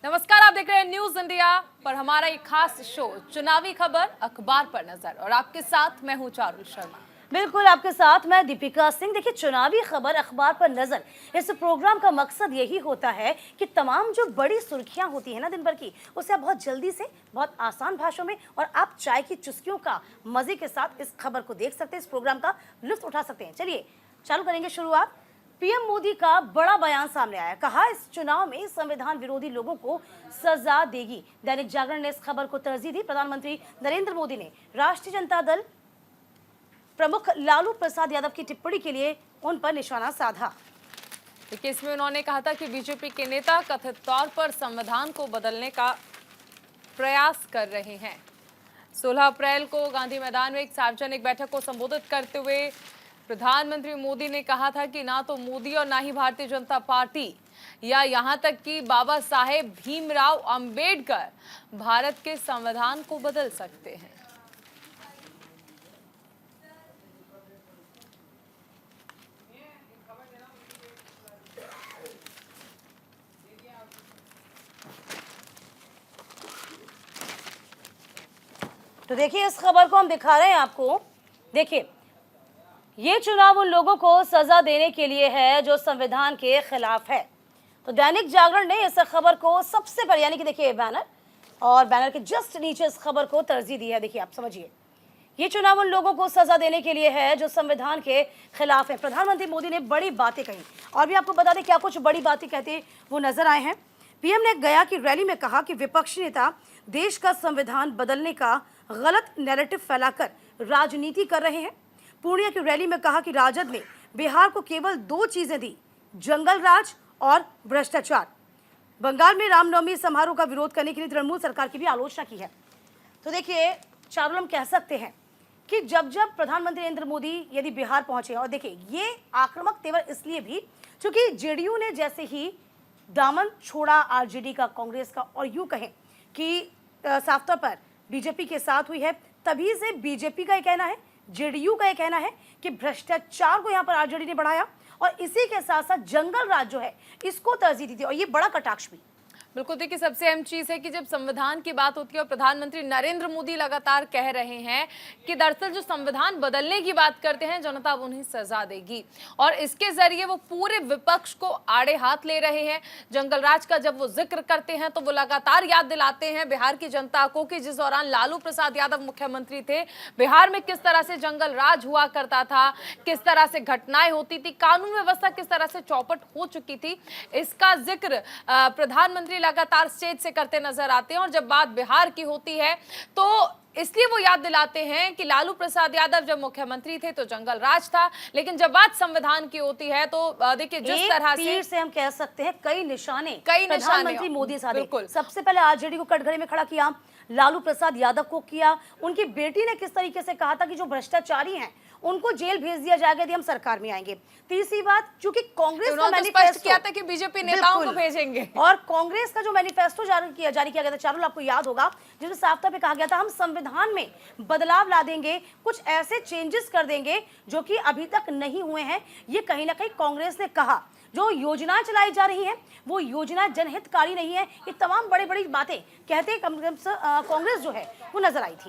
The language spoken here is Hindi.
नमस्कार, आप देख रहे हैं न्यूज इंडिया पर हमारा एक खास शो चुनावी खबर अखबार पर नजर और आपके साथ मैं हूं चारुल शर्मा। बिल्कुल आपके साथ मैं दीपिका सिंह। देखिए, चुनावी खबर अखबार पर नजर, इस प्रोग्राम का मकसद यही होता है कि तमाम जो बड़ी सुर्खियां होती है ना दिन भर की, उसे आप बहुत जल्दी से, बहुत आसान भाषाओं में और आप चाय की चुस्कियों का मजे के साथ इस खबर को देख सकते हैं, इस प्रोग्राम का लुत्फ उठा सकते हैं। चलिए चालू करेंगे शुरुआत। पीएम मोदी का बड़ा बयान सामने आया, कहा इस चुनाव में संविधान विरोधी लोगों को सजा देगी। दैनिक जागरण ने इस खबर को तरजीह दी। प्रधानमंत्री नरेंद्र मोदी ने राष्ट्रीय जनता दल प्रमुख लालू प्रसाद यादव की टिप्पणी के लिए उन पर निशाना साधा। देखिए, इसमें उन्होंने कहा था कि बीजेपी के नेता कथित तौर पर संविधान को बदलने का प्रयास कर रहे हैं। 16 अप्रैल को गांधी मैदान में एक सार्वजनिक बैठक को संबोधित करते हुए प्रधानमंत्री मोदी ने कहा था कि ना तो मोदी और ना ही भारतीय जनता पार्टी या यहां तक कि बाबा साहेब भीमराव अंबेडकर भारत के संविधान को बदल सकते हैं। तो देखिए, इस खबर को हम दिखा रहे हैं आपको। देखिए, ये चुनाव उन लोगों को सजा देने के लिए है जो संविधान के खिलाफ है। तो दैनिक जागरण ने इस खबर को सबसे पहले, यानी कि देखिए बैनर और बैनर के जस्ट नीचे इस खबर को तरजीह दी है। देखिए, आप समझिए, ये चुनाव उन लोगों को सजा देने के लिए है जो संविधान के खिलाफ है। प्रधानमंत्री मोदी ने बड़ी बातें कही और भी आपको बता दें क्या कुछ बड़ी बातें कहते वो नजर आए हैं। पीएम ने गया की रैली में कहा कि विपक्षी नेता देश का संविधान बदलने का गलत नैरेटिव फैलाकर राजनीति कर रहे हैं। पूर्णिया की रैली में कहा कि राजद ने बिहार को केवल 2 चीजें दी, जंगल राज और भ्रष्टाचार। बंगाल में रामनवमी समारोह का विरोध करने के लिए तृणमूल सरकार की भी आलोचना की है। तो देखिए चारुल, हम कह सकते हैं कि जब जब प्रधानमंत्री नरेंद्र मोदी यदि बिहार पहुंचे, और देखिए ये आक्रामक तेवर इसलिए भी क्योंकि जेडीयू ने जैसे ही दामन छोड़ा आरजेडी का, कांग्रेस का, और यूं कहें कि साफ तौर पर बीजेपी के साथ हुई है, तभी से बीजेपी का ये कहना है, जेडीयू का ये कहना है कि भ्रष्टाचार को यहाँ पर आरजेडी ने बढ़ाया और इसी के साथ साथ जंगल राज जो है इसको तरजीह दी थी, और ये बड़ा कटाक्ष भी। बिल्कुल, देखिए सबसे अहम चीज है कि जब संविधान की बात होती है और प्रधानमंत्री नरेंद्र मोदी लगातार कह रहे हैं कि दरअसल जो संविधान बदलने की बात करते हैं जनता अब उन्हें सजा देगी, और इसके जरिए वो पूरे विपक्ष को आड़े हाथ ले रहे हैं। जंगल राज का जब वो जिक्र करते हैं तो वो लगातार याद दिलाते हैं बिहार की जनता को कि जिस दौरान लालू प्रसाद यादव मुख्यमंत्री थे, बिहार में किस तरह से जंगल राज हुआ करता था, किस तरह से घटनाएं होती थी, कानून व्यवस्था किस तरह से चौपट हो चुकी थी। इसका जिक्र प्रधानमंत्री लगातार स्टेज से करते नजर आते हैं, और जब बात बिहार की होती है तो इसलिए वो याद दिलाते हैं कि लालू प्रसाद यादव जब मुख्यमंत्री थे तो जंगल राज था, लेकिन जब बात संविधान की होती है तो देखिए जिस तरह से हम कह सकते हैं कई निशाने प्रधानमंत्री मोदी साधे। सबसे पहले आरजेडी को कटघरे में खड़ा किया, लालू प्रसाद यादव को किया, उनकी बेटी ने किस तरीके से कहा था कि जो भ्रष्टाचारी हैं उनको जेल भेज दिया जाएगा यदि हम सरकार में आएंगे। तीसरी बात, चूंकि कांग्रेस का मैनिफेस्टो किया था कि बीजेपी नेताओं को भेजेंगे, और कांग्रेस का जो मैनिफेस्टो जारी किया गया था चारुल, आपको याद होगा, जिसमें साफ तौर पे कहा गया था हम संविधान में बदलाव ला देंगे, कुछ ऐसे चेंजेस कर देंगे जो कि अभी तक नहीं हुए हैं। ये कहीं ना कहीं कांग्रेस ने कहा। जो योजनाएं चलाई जा रही हैं वो योजनाएं जनहितकारी नहीं है, ये तमाम बड़ी बड़ी बातें कहते कांग्रेस जो है वो नजर आई थी।